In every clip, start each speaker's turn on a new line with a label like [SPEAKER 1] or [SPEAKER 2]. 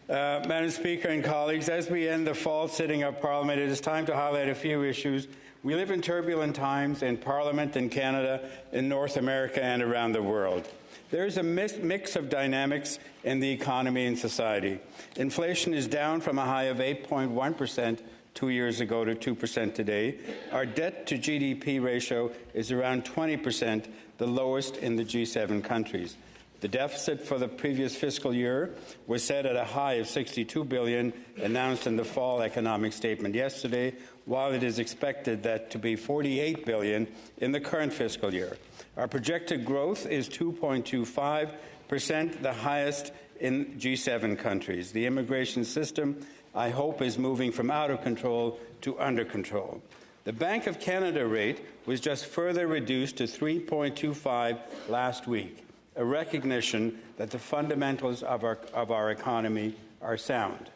[SPEAKER 1] Madam Speaker and colleagues, as we end the fall sitting of Parliament, it is time to highlight a few issues. We live in turbulent times in Parliament, in Canada, in North America, and around the world. There is a mix of dynamics in the economy and society. Inflation is down from a high of 8.1% 2 years ago to 2% today. Our debt-to-GDP ratio is around 20%, the lowest in the G7 countries. The deficit for the previous fiscal year was set at a high of $62 billion, announced in the fall economic statement yesterday, while it is expected that to be $48 billion in the current fiscal year. Our projected growth is 2.25%, the highest in G7 countries. The immigration system, I hope, is moving from out of control to under control. The Bank of Canada rate was just further reduced to 3.25 last week, a recognition that the fundamentals of our economy are sound.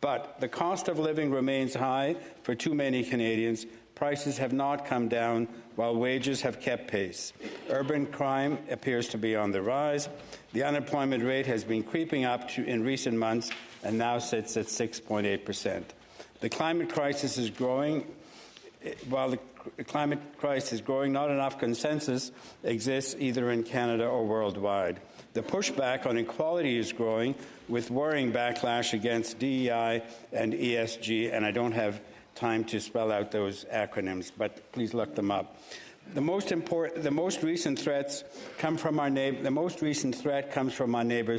[SPEAKER 1] But the cost of living remains high for too many Canadians. Prices have not come down while wages have kept pace. Urban crime appears to be on the rise. The unemployment rate has been creeping up in recent months and now sits at 6.8%. The climate crisis is growing. While the climate crisis is growing, not enough consensus exists either in Canada or worldwide. The pushback on equality is growing, with worrying backlash against DEI and ESG, and I don't have time to spell out those acronyms, but please look them up. The most recent threat comes from our neighbors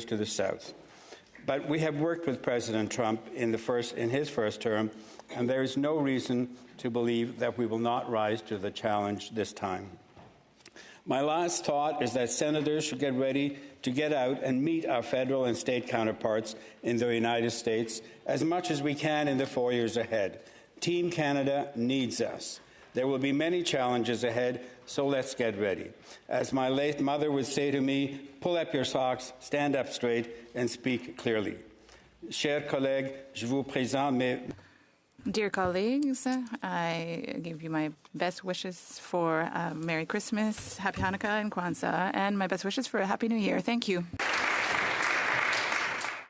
[SPEAKER 1] to the south. But we have worked with President Trump in his first term, and there is no reason to believe that we will not rise to the challenge this time. My last thought is that senators should get ready to get out and meet our federal and state counterparts in the United States as much as we can in the 4 years ahead. Team Canada needs us. There will be many challenges ahead, so let's get ready. As my late mother would say to me, pull up your socks, stand up straight, and speak clearly. Chers collègues, je vous présente mes...
[SPEAKER 2] Dear colleagues, I give you my best wishes for Merry Christmas, Happy Hanukkah, and Kwanzaa, and my best wishes for a Happy New Year. Thank you.